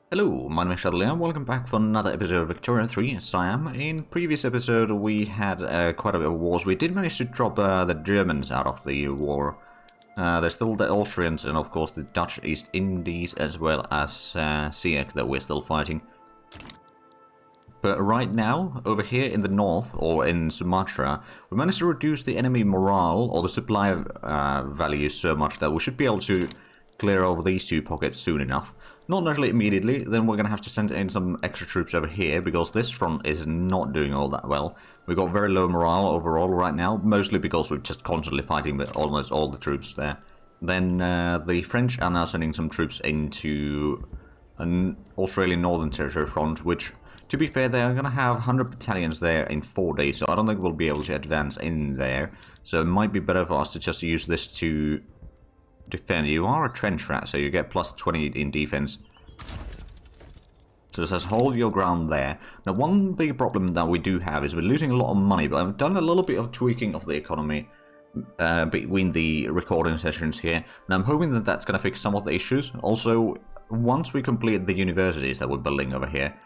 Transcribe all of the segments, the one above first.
Hello, my name is Shadley and welcome back for another episode of Victoria 3 Siam. In previous episode we had quite a bit of wars. We did manage to drop the Germans out of the war. There's still the Austrians and of course the Dutch East Indies as well as Siam that we're still fighting. But right now, over here in the north, or in Sumatra, we managed to reduce the enemy morale or the supply values so much that we should be able to clear over these two pockets soon enough. Not necessarily immediately, then we're going to have to send in some extra troops over here, because this front is not doing all that well. We've got very low morale overall right now, mostly because we're just constantly fighting with almost all the troops there. Then the French are now sending some troops into an Australian Northern Territory front, which, to be fair, they're going to have 100 battalions there in 4 days, so I don't think we'll be able to advance in there. So it might be better for us to just use this to defend. You are a trench rat, so you get plus 20 in defense. So it says hold your ground there. Now, one big problem that we do have is we're losing a lot of money, but I've done a little bit of tweaking of the economy between the recording sessions here, and I'm hoping that that's going to fix some of the issues. Also, once we complete the universities that we're building over here,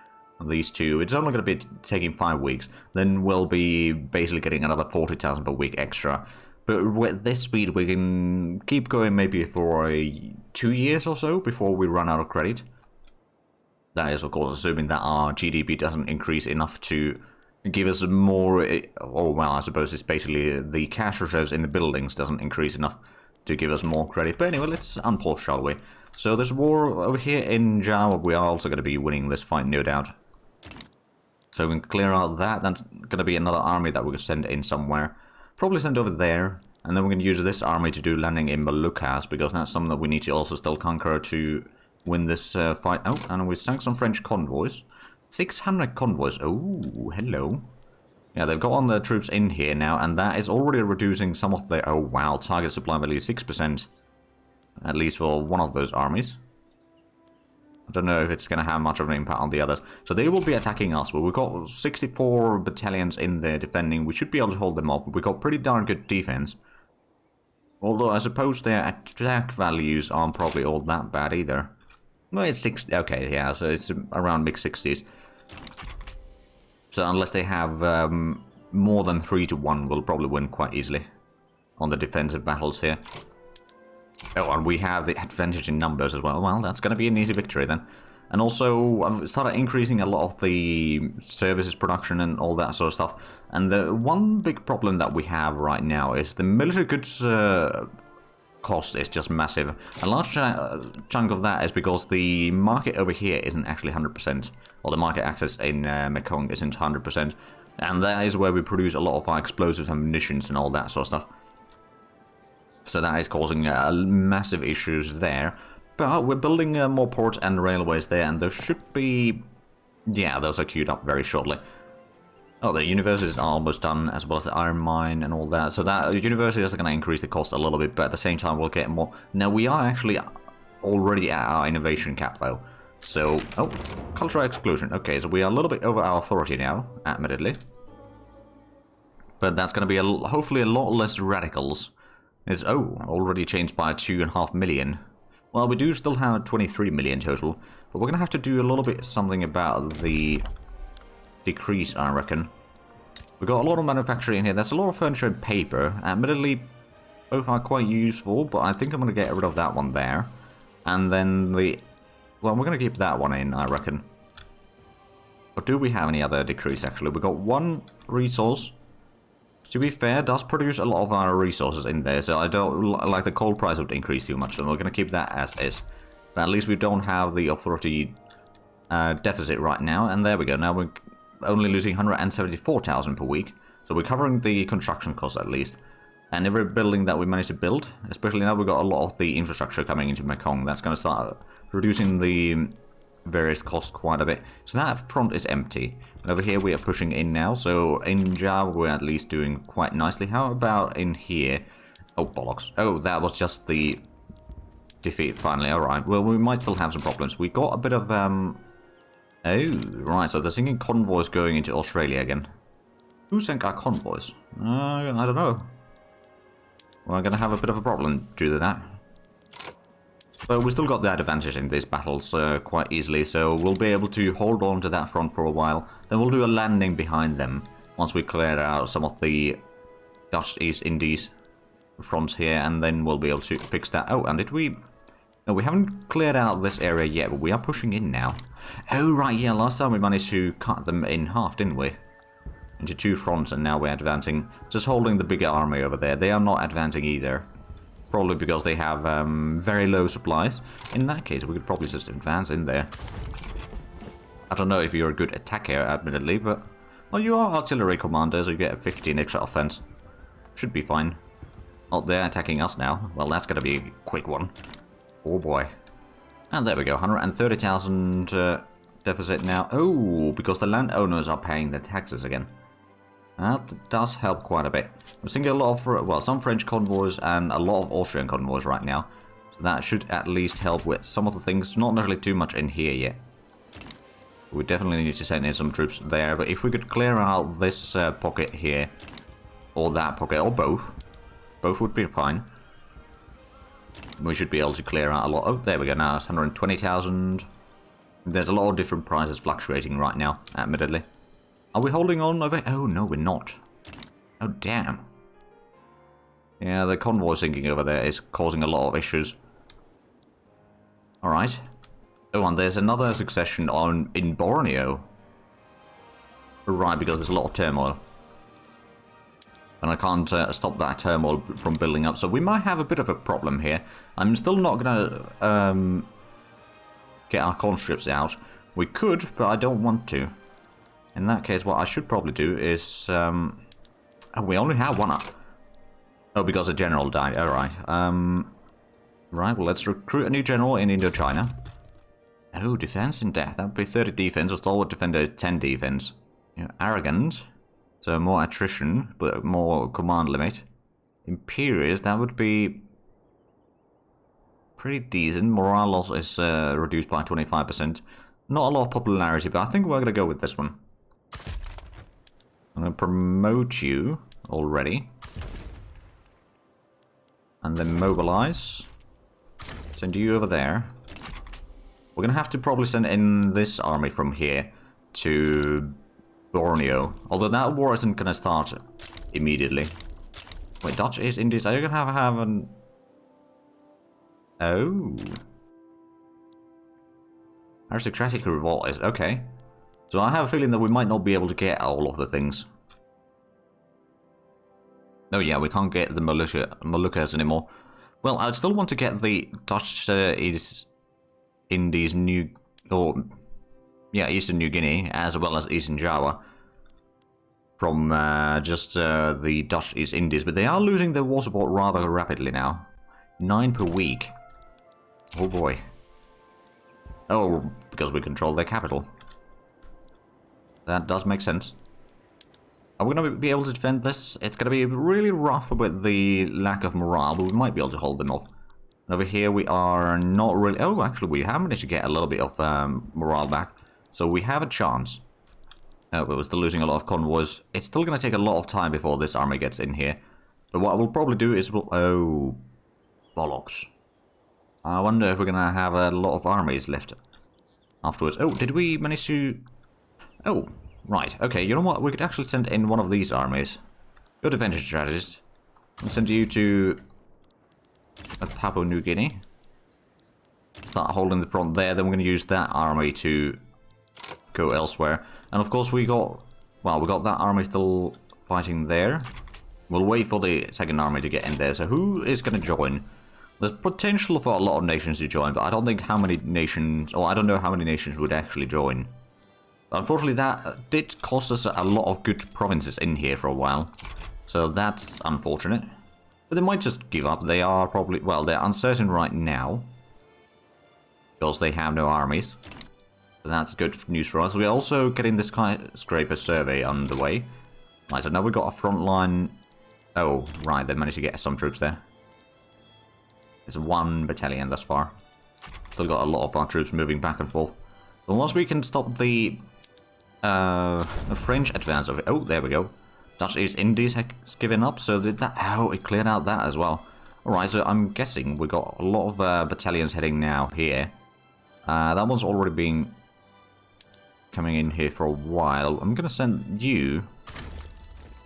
these two, it's only going to be taking 5 weeks, then we'll be basically getting another 40,000 per week extra. But with this speed, we can keep going maybe for 2 years or so before we run out of credit. That is, of course, assuming that our GDP doesn't increase enough to give us more. Oh, well, I suppose it's basically the cash reserves in the buildings doesn't increase enough to give us more credit. But anyway, let's unpause, shall we? So there's war over here in Java. We are also going to be winning this fight, no doubt. So we can clear out that. That's going to be another army that we can send in somewhere. Probably send over there, and then we're going to use this army to do landing in Moluccas, because that's something that we need to also still conquer to win this fight. Oh, and we sank some French convoys. 600 convoys. Oh, hello. Yeah, they've got on their troops in here now, and that is already reducing some of their... Oh, wow, target supply value 6%. At least for one of those armies. I don't know if it's going to have much of an impact on the others. So they will be attacking us. Well, we've got 64 battalions in there defending. We should be able to hold them off. We've got pretty darn good defense. Although I suppose their attack values aren't probably all that bad either. Well, it's 60. Okay, yeah, so it's around mid-60s. So unless they have more than 3 to 1, we'll probably win quite easily on the defensive battles here. Oh, and we have the advantage in numbers as well. Well, that's going to be an easy victory then. And also, I've started increasing a lot of the services production and all that sort of stuff. And the one big problem that we have right now is the military goods cost is just massive. A large chunk of that is because the market over here isn't actually 100%. Or the market access in Mekong isn't 100%. And that is where we produce a lot of our explosives and munitions and all that sort of stuff. So that is causing massive issues there. But we're building more ports and railways there, and those should be... Yeah, those are queued up very shortly. Oh, the universities are almost done, as well as the iron mine and all that. So that universities are going to increase the cost a little bit, but at the same time we'll get more. Now, we are actually already at our innovation cap, though. So, oh, cultural exclusion. Okay, so we are a little bit over our authority now, admittedly. But that's going to be hopefully a lot less radicals. It's, oh, already changed by 2.5 million. Well, we do still have 23 million total, but we're going to have to do a little bit something about the decrease, I reckon. We've got a lot of manufacturing in here. There's a lot of furniture and paper. Admittedly, both are quite useful, but I think I'm going to get rid of that one there. And then the... Well, we're going to keep that one in, I reckon. Or do we have any other decrease, actually? We've got one resource. To be fair, does produce a lot of our resources in there, so I don't like the coal price would increase too much, so we're going to keep that as is. But at least we don't have the authority deficit right now, and there we go. Now we're only losing 174,000 per week, so we're covering the construction costs at least. And every building that we manage to build, especially now we've got a lot of the infrastructure coming into Mekong, that's going to start reducing the various costs quite a bit. So that front is empty. And over here we are pushing in now. So in Java we're at least doing quite nicely. How about in here? Oh, bollocks. Oh, that was just the defeat finally. Alright, well, we might still have some problems. We got a bit of... Oh, right, so they're sinking convoys going into Australia again. Who sank our convoys? I don't know. We're going to have a bit of a problem due to that. But we still got that advantage in these battles quite easily, so we'll be able to hold on to that front for a while. Then we'll do a landing behind them once we clear out some of the Dutch East Indies fronts here, and then we'll be able to fix that. Oh, and did we... No, we haven't cleared out this area yet, but we are pushing in now. Oh, right, yeah, last time we managed to cut them in half, didn't we? Into two fronts, and now we're advancing. Just holding the bigger army over there. They are not advancing either. Probably because they have very low supplies. In that case, we could probably just advance in there. I don't know if you're a good attacker, admittedly, but... Well, you are artillery commander, so you get 15 extra offense. Should be fine. Oh, they're attacking us now. Well, that's gonna be a quick one. Oh boy. And there we go, 130,000 deficit now. Oh, because the landowners are paying their taxes again. That does help quite a bit. We're seeing a lot of, well, some French convoys and a lot of Austrian convoys right now. So that should at least help with some of the things. Not necessarily too much in here yet. We definitely need to send in some troops there. But if we could clear out this pocket here, or that pocket, or both. Both would be fine. We should be able to clear out a lot. Oh, there we go now. It's 120,000. There's a lot of different prices fluctuating right now, admittedly. Are we holding on over? Oh, no, we're not. Oh, damn. Yeah, the convoy sinking over there is causing a lot of issues. Alright. Oh, and there's another succession in Borneo. Right, because there's a lot of turmoil. And I can't stop that turmoil from building up, so we might have a bit of a problem here. I'm still not gonna get our conscripts out. We could, but I don't want to. In that case, what I should probably do is... oh, we only have one up. Oh, because a general died. Alright. Right, well, let's recruit a new general in Indochina. Oh, defense and death. That would be 30 defense. A stalwart defender, 10 defense. You know, arrogant. So more attrition, but more command limit. Imperious, that would be pretty decent. Morale loss is reduced by 25%. Not a lot of popularity, but I think we're going to go with this one. I'm going to promote you already. And then mobilize. Send you over there. We're going to have to probably send in this army from here to Borneo. Although that war isn't going to start immediately. Wait, Dutch East Indies, are you going to have an... Oh. Aristocratic revolt is... Okay. So I have a feeling that we might not be able to get all of the things. Oh yeah, we can't get the Moluccas anymore. Well, I still want to get the Dutch East Indies New... Or... Yeah, Eastern New Guinea, as well as Eastern Java. From just the Dutch East Indies. But they are losing their war support rather rapidly now. 9 per week. Oh boy. Oh, because we control their capital. That does make sense. Are we going to be able to defend this? It's going to be really rough with the lack of morale, but we might be able to hold them off. And over here we are not really... Oh, actually we have managed to get a little bit of morale back. So we have a chance. But we're still losing a lot of convoys. It's still going to take a lot of time before this army gets in here. But what we'll probably do is we'll... Oh, bollocks. I wonder if we're going to have a lot of armies left afterwards. Oh, did we manage to... Oh, right. Okay, you know what? We could actually send in one of these armies. Good advantage strategist. I'll send you to Papua New Guinea. Start holding the front there. Then we're going to use that army to go elsewhere. And of course we got... Well, we got that army still fighting there. We'll wait for the second army to get in there. So who is going to join? There's potential for a lot of nations to join, but I don't think how many nations... Or I don't know how many nations would actually join. Unfortunately, that did cost us a lot of good provinces in here for a while. So that's unfortunate. But they might just give up. They are probably... Well, they're uncertain right now. Because they have no armies. So that's good news for us. We're also getting the skyscraper survey underway. Right, so now we've got a front line... Oh, right, they managed to get some troops there. It's 1 battalion thus far. Still got a lot of our troops moving back and forth. But once we can stop the French advance of it... Oh, there we go. Dutch East Indies has given up, so did that... Oh, it cleared out that as well. Alright, so I'm guessing we got a lot of battalions heading now here. That one's already been coming in here for a while. I'm going to send you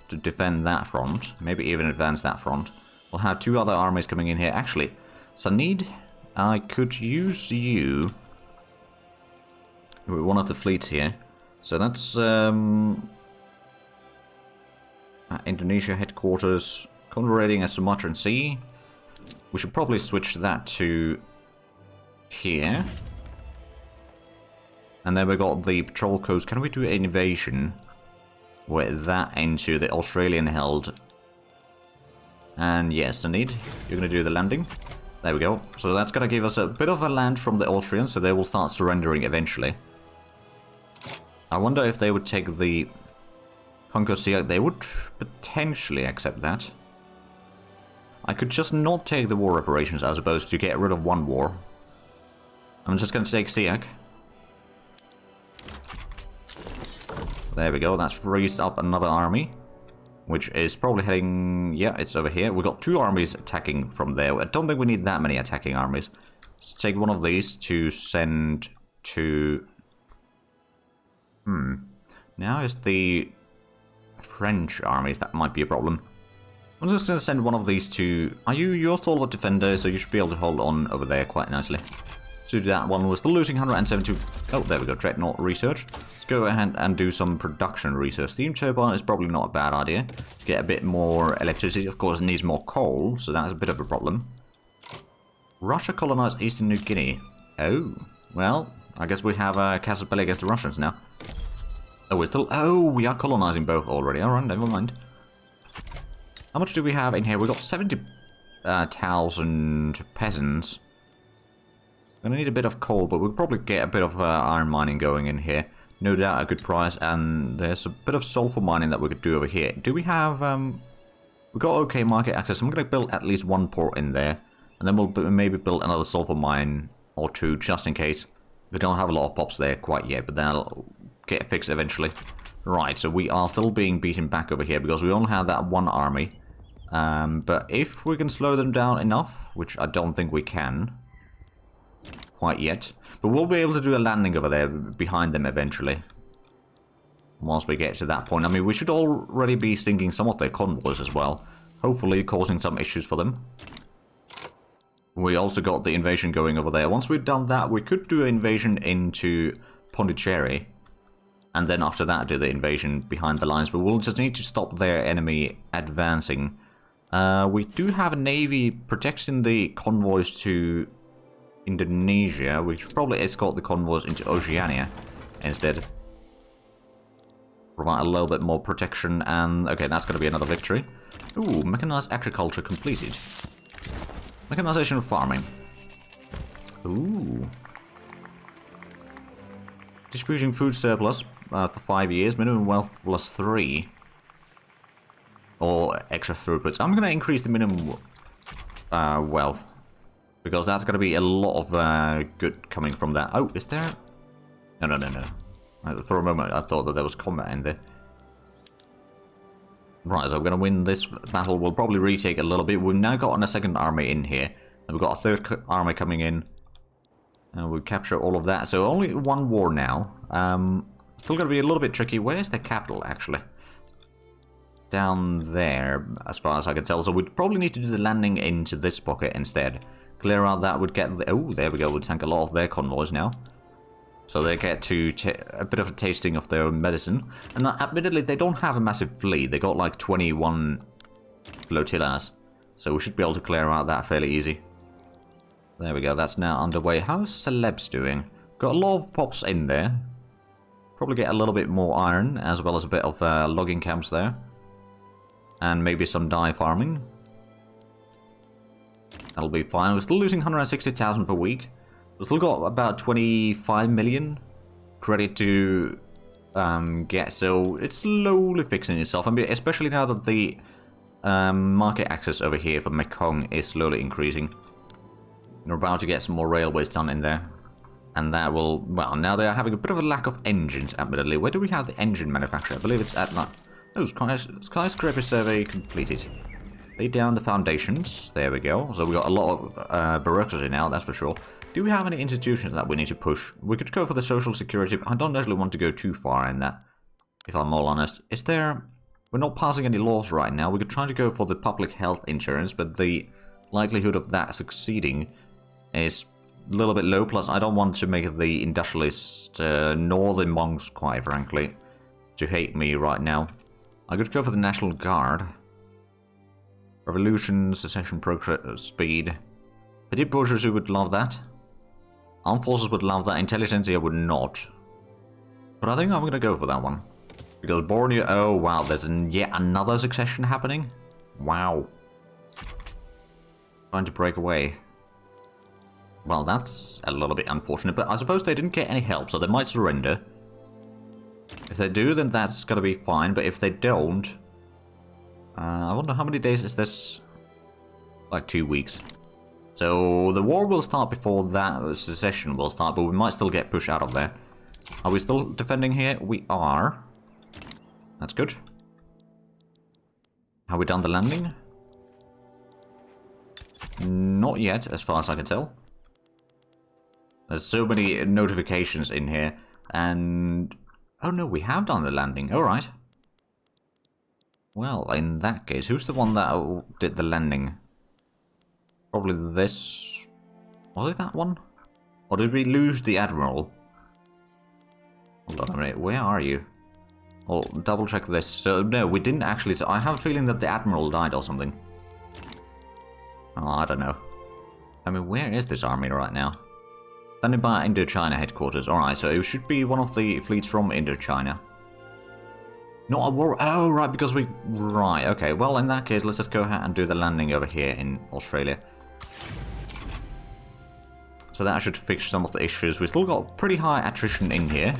to defend that front. Maybe even advance that front. We'll have 2 other armies coming in here. Actually, Sanid, I could use you with one of the fleets here. So that's Indonesia headquarters, converting a Sumatran Sea. We should probably switch that to here. And then we got the patrol coast. Can we do an invasion with that into the Australian held? And yes, Sanid, you're going to do the landing. There we go. So that's going to give us a bit of a land from the Austrians, so they will start surrendering eventually. I wonder if they would take the Conquer Sea. They would potentially accept that. I could just not take the war reparations as opposed to get rid of one war. I'm just going to take Siak. There we go, that's frees up another army, which is probably heading... yeah, it's over here. We've got 2 armies attacking from there. I don't think we need that many attacking armies. Let's take one of these to send to... Now is the French armies. That might be a problem. I'm just going to send one of these to... you're stalwart defender, so you should be able to hold on over there quite nicely. To do that one, we're still losing 172... oh, there we go, Dreadnought research. Let's go ahead and do some production research. Steam turbine is probably not a bad idea. Get a bit more electricity. Of course, it needs more coal, so that's a bit of a problem. Russia colonized Eastern New Guinea. Oh, well, I guess we have a casus belli against the Russians now. Oh, we're still... oh, we are colonizing both already. Alright, never mind. How much do we have in here? We've got 70,000 peasants. Gonna need a bit of coal, but we'll probably get a bit of iron mining going in here. No doubt a good price, and there's a bit of sulfur mining that we could do over here. Do we have... we've got okay market access. I'm gonna build at least 1 port in there, and then we'll maybe build another sulfur mine or 2, just in case. We don't have a lot of pops there quite yet, but that'll get fixed eventually. Right, so we are still being beaten back over here, because we only have that 1 army. But if we can slow them down enough, which I don't think we can... quite yet, but we'll be able to do a landing over there behind them eventually. Once we get to that point. I mean, we should already be sinking some of their convoys as well, hopefully causing some issues for them. We also got the invasion going over there. Once we've done that, we could do an invasion into Pondicherry, and then after that do the invasion behind the lines, but we'll just need to stop their enemy advancing. We do have a navy protecting the convoys to Indonesia. We should probably escort the convoys into Oceania instead. Provide a little bit more protection, and okay, that's going to be another victory. Ooh, mechanized agriculture completed. Mechanization farming. Ooh. Distributing food surplus for 5 years, minimum wealth plus 3. Or extra throughputs. I'm going to increase the minimum wealth, because that's going to be a lot of good coming from that. Oh, is there? No. For a moment, I thought that there was combat in there. Right, so we're going to win this battle. We'll probably retake a little bit. We've now got a second army in here. And we've got a third army coming in. And we'll capture all of that. So only 1 war now. Still going to be a little bit tricky. Where's the capital, actually? Down there, as far as I can tell. So we'd probably need to do the landing into this pocket instead. Clear out that would get... oh, there we go. We'll tank a lot of their convoys now. So they get to a bit of a tasting of their own medicine. And admittedly, they don't have a massive fleet. They got like 21 flotillas. So we should be able to clear out that fairly easy. There we go. That's now underway. How's Celebs doing? Got a lot of pops in there. Probably get a little bit more iron, as well as a bit of logging camps there. And maybe some dye farming. That'll be fine. We're still losing 160,000 per week. We've still got about 25 million credit to get, so it's slowly fixing itself. I mean, especially now that the market access over here for Mekong is slowly increasing. We're about to get some more railways done in there. And that will, well, now they are having a bit of a lack of engines, admittedly. Where do we have the engine manufacturer? I believe it's at that. Oh, skyscraper survey completed. Lay down the foundations. There we go. So we got a lot of bureaucracy now, that's for sure. Do we have any institutions that we need to push? We could go for the social security, but I don't actually want to go too far in that, if I'm all honest. Is there... We're not passing any laws right now. We could try to go for the public health insurance, but the likelihood of that succeeding is a little bit low. Plus, I don't want to make the industrialists nor the monks, quite frankly, to hate me right now. I could go for the National Guard. Revolution, secession, progress, speed. Petit bourgeoisie would love that. Armed forces would love that. Intelligentsia would not. But I think I'm going to go for that one. Because Borneo... Oh, wow. There's yet another succession happening? Wow. Trying to break away. Well, that's a little bit unfortunate. But I suppose they didn't get any help, so they might surrender. If they do, then that's going to be fine. But if they don't... I wonder how many days is this? Like 2 weeks. So the war will start before that secession will start, but we might still get pushed out of there. Are we still defending here? We are. That's good. Have we done the landing? Not yet, as far as I can tell. There's so many notifications in here, and... Oh no, we have done the landing, alright. Well, in that case, who's the one that did the landing? Probably this... Was it that one? Or did we lose the Admiral? Hold on a minute, where are you? Well, double check this. So, no, we didn't actually... So I have a feeling that the Admiral died or something. Oh, I don't know. I mean, where is this army right now? Standing by Indochina headquarters. Alright, so it should be one of the fleets from Indochina. Not a war... Oh, right, because we... Right, okay. Well, in that case, let's just go ahead and do the landing over here in Australia. So that should fix some of the issues. We still got pretty high attrition in here.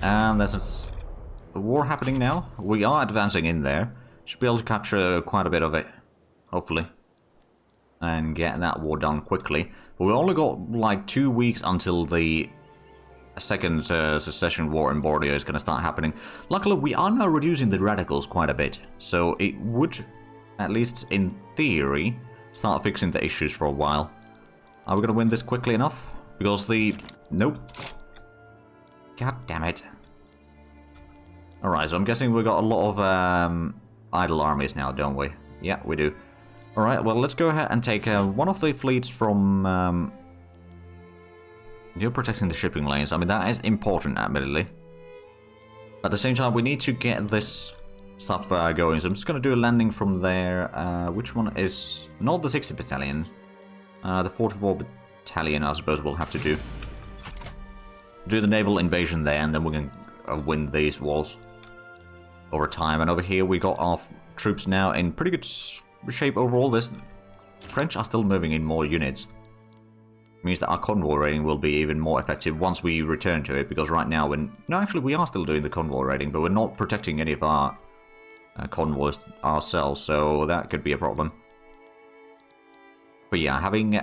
And there's a war happening now. We are advancing in there. Should be able to capture quite a bit of it. Hopefully. And get that war done quickly. But we only got like 2 weeks until the second secession war in Borneo is going to start happening. Luckily, we are now reducing the radicals quite a bit. So it would, at least in theory, start fixing the issues for a while. Are we going to win this quickly enough? Because the... Nope. God damn it. Alright, so I'm guessing we've got a lot of idle armies now, don't we? Yeah, we do. Alright, well, let's go ahead and take one of the fleets from... You're protecting the shipping lanes. I mean, that is important, admittedly. At the same time, we need to get this stuff going. So I'm just going to do a landing from there. Which one is... Not the 60 Battalion. The 44 Battalion, I suppose, we'll have to do. Do the naval invasion there, and then we can win these wars over time. And over here, we got our troops now in pretty good shape overall. This French are still moving in more units. Means that our convoy raiding will be even more effective once we return to it, because right now when... No, actually, we are still doing the convoy raiding, but we're not protecting any of our convoys ourselves, so that could be a problem. But yeah, having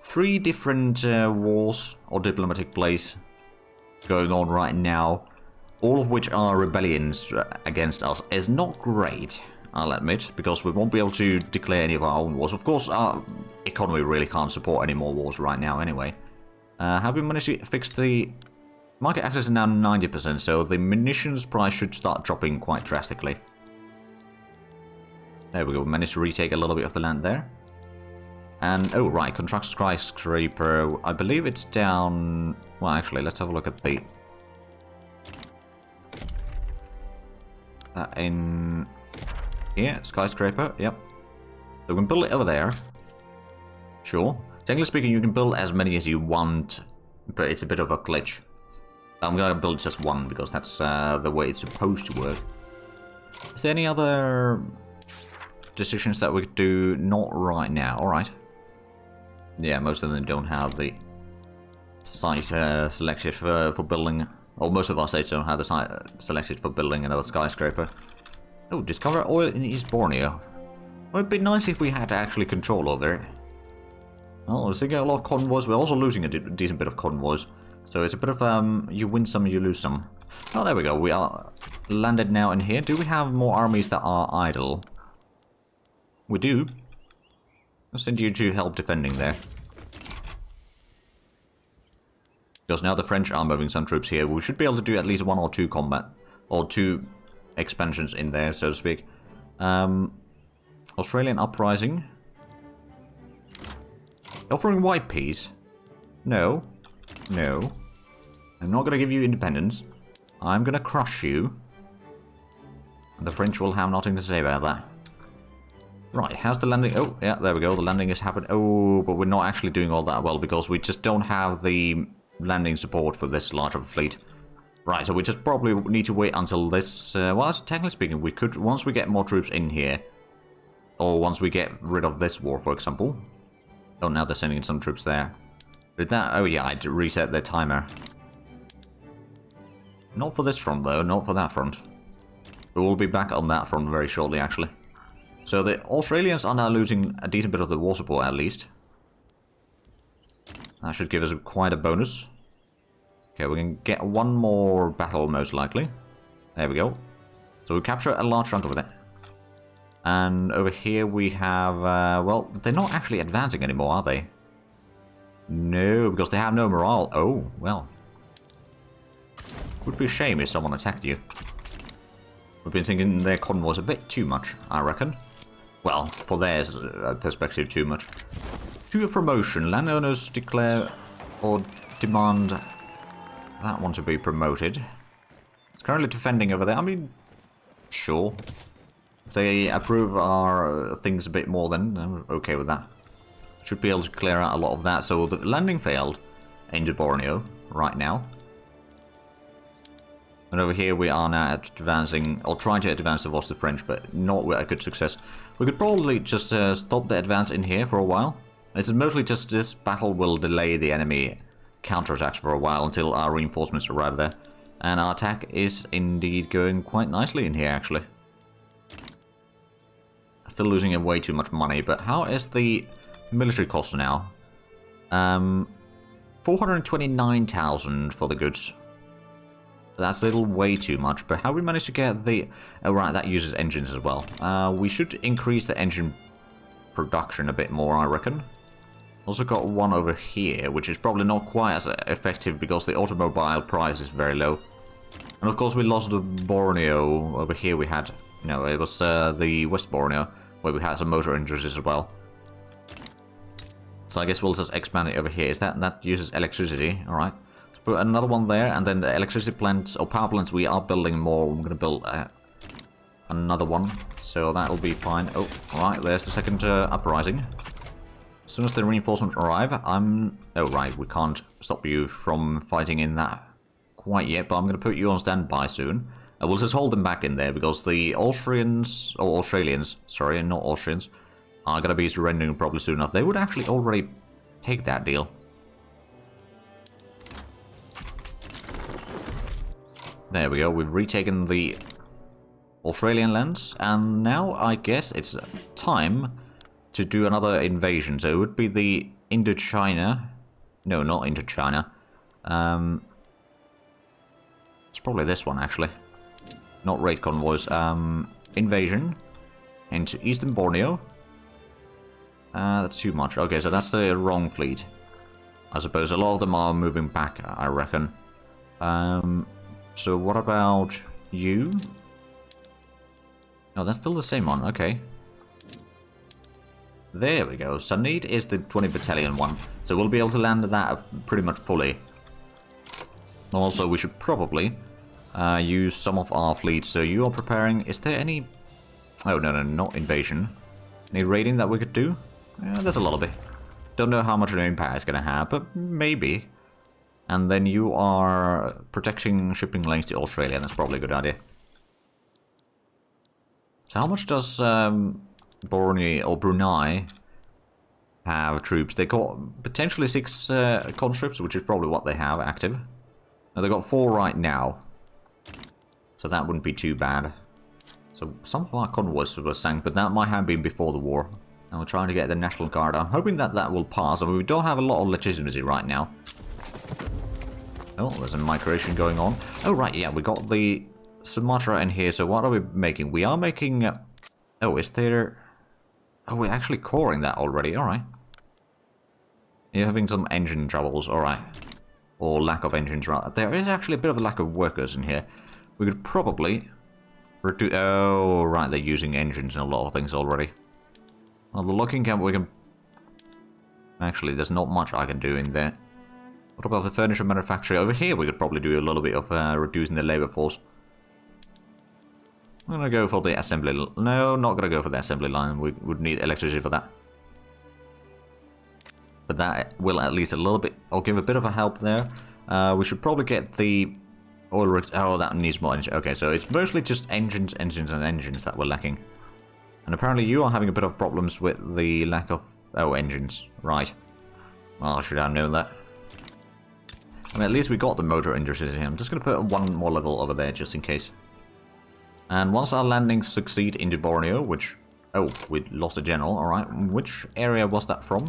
3 different wars or diplomatic plays going on right now, all of which are rebellions against us, is not great, I'll admit, because we won't be able to declare any of our own wars. Of course, our economy really can't support any more wars right now anyway. Have we managed to fix the... Market access is now 90%, so the munitions price should start dropping quite drastically. There we go, we managed to retake a little bit of the land there. And, oh right, construct skyscraper, I believe it's down... Well, actually, let's have a look at the... in... Here, skyscraper, yep. So we can build it over there. Sure. Technically speaking, you can build as many as you want, but it's a bit of a glitch. I'm going to build just one, because that's the way it's supposed to work. Is there any other decisions that we could do? Not right now, alright. Yeah, most of them don't have the site selected for building, or most of our states don't have the site selected for building another skyscraper. Oh, discover oil in East Borneo. Well, it'd be nice if we had actually control over it. Well, we're seeing a lot of convoys. We're also losing a decent bit of convoys. So it's a bit of, you win some, you lose some. Oh, there we go. We are landed now in here. Do we have more armies that are idle? We do. I'll send you to help defending there. Because now the French are moving some troops here. We should be able to do at least 1 or 2 combat, or 2 expansions in there, so to speak. Australian uprising. Offering white peace? No. No. I'm not going to give you independence. I'm going to crush you. And the French will have nothing to say about that. Right, how's the landing? Oh, yeah, there we go. The landing has happened. Oh, but we're not actually doing all that well because we just don't have the landing support for this large of a fleet. Right, so we just probably need to wait until this... well, technically speaking, we could... Once we get more troops in here, or once we get rid of this war, for example. Oh, now they're sending some troops there. Did that... Oh, yeah, I reset their timer. Not for this front, though. Not for that front. We will be back on that front very shortly, actually. So the Australians are now losing a decent bit of the war support, at least. That should give us quite a bonus. Okay, we can get one more battle, most likely. There we go. So we capture a large chunk of it. And over here we have... well, they're not actually advancing anymore, are they? No, because they have no morale. Oh, well. Would be a shame if someone attacked you. We've been thinking their convoys a bit too much, I reckon. Well, for their perspective, too much. To a promotion, landowners declare or demand that one to be promoted. It's currently defending over there. I mean, sure. If they approve our things a bit more, then I'm okay with that. Should be able to clear out a lot of that. So the landing failed into Borneo right now. And over here we are now advancing, or trying to advance towards the French, but not with a good success. We could probably just stop the advance in here for a while. It's mostly just this battle will delay the enemy counterattacks for a while until our reinforcements arrive there. And our attack is indeed going quite nicely in here, actually. Still losing way too much money, but how is the military cost now? 429,000 for the goods. That's a little way too much, but how we managed to get the... Oh, right, that uses engines as well. We should increase the engine production a bit more, I reckon. Also got one over here, which is probably not quite as effective because the automobile price is very low. And of course we lost the Borneo. Over here we had... No, it was the West Borneo, where we had some motor industries as well. So I guess we'll just expand it over here. Is that uses electricity? Alright. Put another one there, and then the electricity plants, or power plants, we are building more. I'm going to build another one, so that'll be fine. Oh, alright, there's the second uprising. As soon as the reinforcements arrive, I'm... Oh, right, we can't stop you from fighting in that quite yet, but I'm going to put you on standby soon. We'll just hold them back in there, because the Austrians, or Australians, sorry, not Austrians, are going to be surrendering probably soon enough. They would actually already take that deal. There we go, we've retaken the Australian lands, and now I guess it's time to do another invasion. So it would be the Indochina. No, not Indochina. It's probably this one, actually. Not raid convoys. Invasion into Eastern Borneo. That's too much. Okay, so that's the wrong fleet. I suppose a lot of them are moving back, I reckon. So what about you? No, that's still the same one. Okay. There we go. Sunid is the 20 battalion one. So we'll be able to land that pretty much fully. Also, we should probably use some of our fleets. So you are preparing... Is there any... Oh, no, not invasion. Any raiding that we could do? Yeah, there's a lot of it. Don't know how much of an impact it's going to have, but maybe. And then you are protecting shipping lanes to Australia. That's probably a good idea. So how much does Brunei or Brunei have troops? They got potentially 6 conscripts, which is probably what they have active. Now they've got 4 right now. So that wouldn't be too bad. So some of our convoys were sank, but that might have been before the war. And we're trying to get the National Guard. I'm hoping that that will pass. I mean, we don't have a lot of legitimacy right now. Oh, there's a migration going on. Oh, right, yeah, we got the Sumatra in here. So what are we making? We are making... Oh, is there... Oh, we're actually coring that already, alright. You're having some engine troubles, alright. Or lack of engines, right. There is actually a bit of a lack of workers in here. We could probably reduce... Oh, right, they're using engines in a lot of things already. Well, the locking camp we can... Actually, there's not much I can do in there. What about the furniture manufacturer? Over here we could probably do a little bit of reducing the labor force. I'm gonna go for the assembly... No, not gonna go for the assembly line. We would need electricity for that. But that will at least a little bit... I'll give a bit of a help there. We should probably get the... oil... Oh, that needs more engine. Okay, so it's mostly just engines, engines, and engines that we're lacking. And apparently you are having a bit of problems with the lack of... Oh, engines. Right. Well, should I know that? I mean, at least we got the motor industries in here. I'm just going to put one more level over there just in case. And once our landings succeed into Borneo, which... Oh, we lost a general, alright. Which area was that from?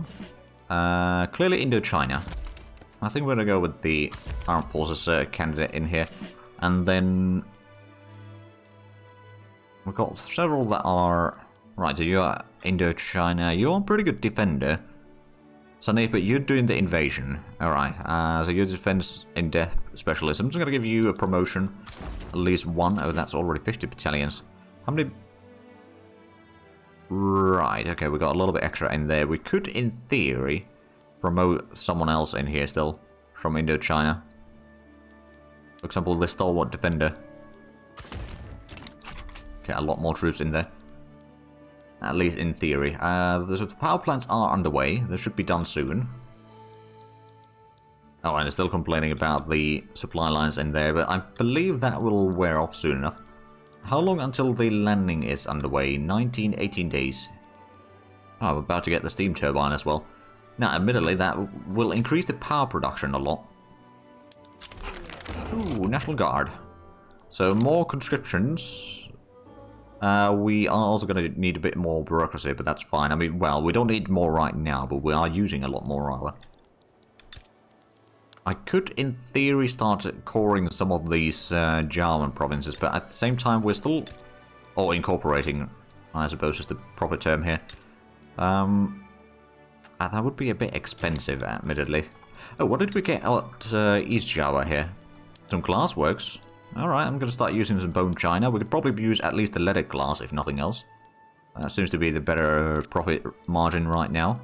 Clearly Indochina. I think we're going to go with the Armed Forces candidate in here. And then... We've got several that are... Right, so you're Indochina. You're a pretty good defender. Sunny, but you're doing the invasion. Alright, so you're defense in depth specialist. I'm just going to give you a promotion. At least one. Oh, that's already 50 battalions. How many... Right, okay, we got a little bit extra in there. We could, in theory, promote someone else in here still. From Indochina. For example, the stalwart defender. Get a lot more troops in there. At least in theory. The power plants are underway. They should be done soon. Oh, and they're still complaining about the supply lines in there, but I believe that will wear off soon enough. How long until the landing is underway? 18 days. Oh, I'm about to get the steam turbine as well. Now, admittedly, that will increase the power production a lot. Ooh, National Guard. So, more conscriptions. We are also going to need a bit more bureaucracy, but that's fine. I mean, well, we don't need more right now, but we are using a lot more rather. I could, in theory, start coring some of these German provinces, but at the same time, we're still... Or incorporating, I suppose is the proper term here. That would be a bit expensive, admittedly. Oh, what did we get at East Java here? Some glass works. Alright, I'm going to start using some bone china. We could probably use at least the leaded glass, if nothing else. That seems to be the better profit margin right now.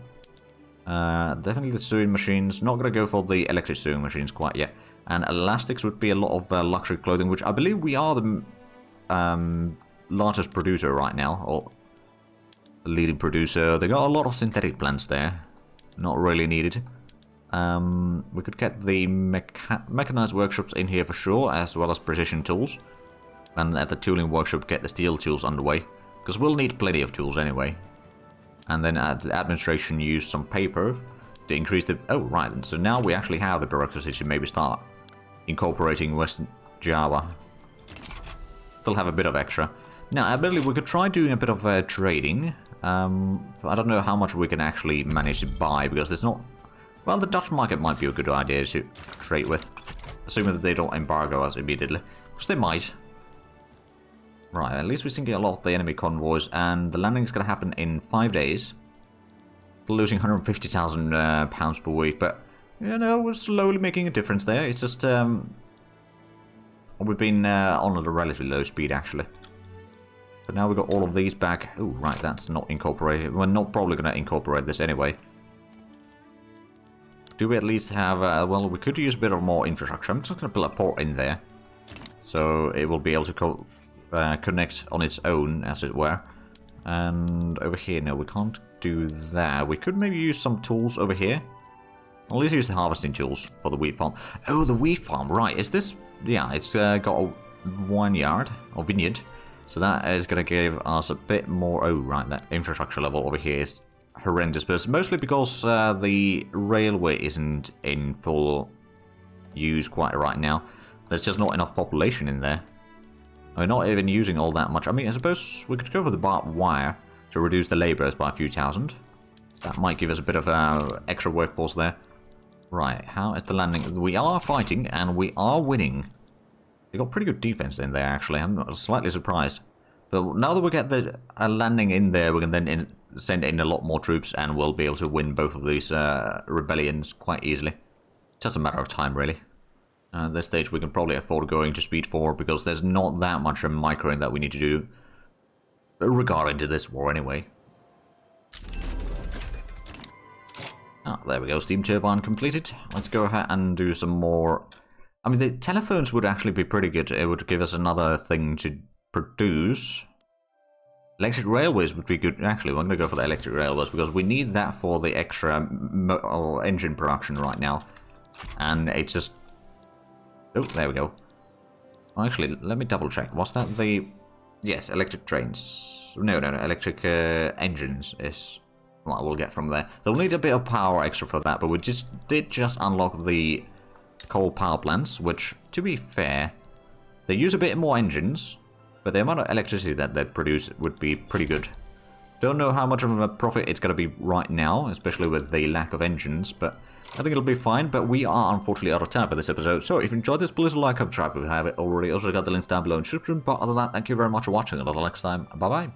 Definitely the sewing machines. Not going to go for the electric sewing machines quite yet. And elastics would be a lot of luxury clothing, which I believe we are the largest producer right now. Or the leading producer. They got a lot of synthetic plants there. Not really needed. We could get the mechanized workshops in here for sure, as well as precision tools. And at the tooling workshop, get the steel tools underway. Because we'll need plenty of tools anyway. And then at the administration, use some paper to increase the... Oh, right. So now we actually have the bureaucracy to maybe start incorporating West Java. Still have a bit of extra. Now, admittedly, we could try doing a bit of trading. I don't know how much we can actually manage to buy, because there's not... Well, the Dutch market might be a good idea to trade with. Assuming that they don't embargo us immediately. Because they might. Right, at least we're sinking a lot of the enemy convoys, and the landing is going to happen in 5 days. Still losing 150,000 pounds per week, but, you know, we're slowly making a difference there. It's just, we've been on at a relatively low speed, actually. But now we've got all of these back. Oh, right, that's not incorporated. We're not probably going to incorporate this anyway. Do we at least have, well, we could use a bit of more infrastructure. I'm just going to build a port in there. So it will be able to connect on its own, as it were. And over here, no, we can't do that. We could maybe use some tools over here. I'll at least use the harvesting tools for the wheat farm. Oh, the wheat farm, right. Is this, yeah, it's got a vineyard, or vineyard. So that is going to give us a bit more, oh, right, that infrastructure level over here is horrendous, but mostly because the railway isn't in full use quite right now. There's just not enough population in there. We're not even using all that much. I mean, I suppose we could go for the barbed wire to reduce the labourers by a few thousand. That might give us a bit of extra workforce there. Right, how is the landing? We are fighting, and we are winning. They got pretty good defense in there, actually. I'm slightly surprised. But now that we get the landing in there, we can then send in a lot more troops, and we'll be able to win both of these rebellions quite easily. Just a matter of time, really. At this stage, we can probably afford going to speed 4, because there's not that much microing that we need to do regarding to this war, anyway. Ah, there we go, steam turbine completed. Let's go ahead and do some more. I mean, the telephones would actually be pretty good. It would give us another thing to produce. Electric railways would be good. Actually, we're going to go for the electric railways, because we need that for the extra engine production right now. And it's just... Oh, there we go. Oh, actually, let me double check. Was that the... Yes, electric trains. No, electric engines is... what we'll get from there. So we'll need a bit of power extra for that, but we did just unlock the coal power plants, which, to be fair, they use a bit more engines, but the amount of electricity that they produce would be pretty good. Don't know how much of a profit it's going to be right now, especially with the lack of engines, but I think it'll be fine. But we are unfortunately out of time for this episode, so if you enjoyed this, please like, subscribe if you haven't already. Also got the links down below in the description, but other than that, thank you very much for watching, and until next time, bye bye.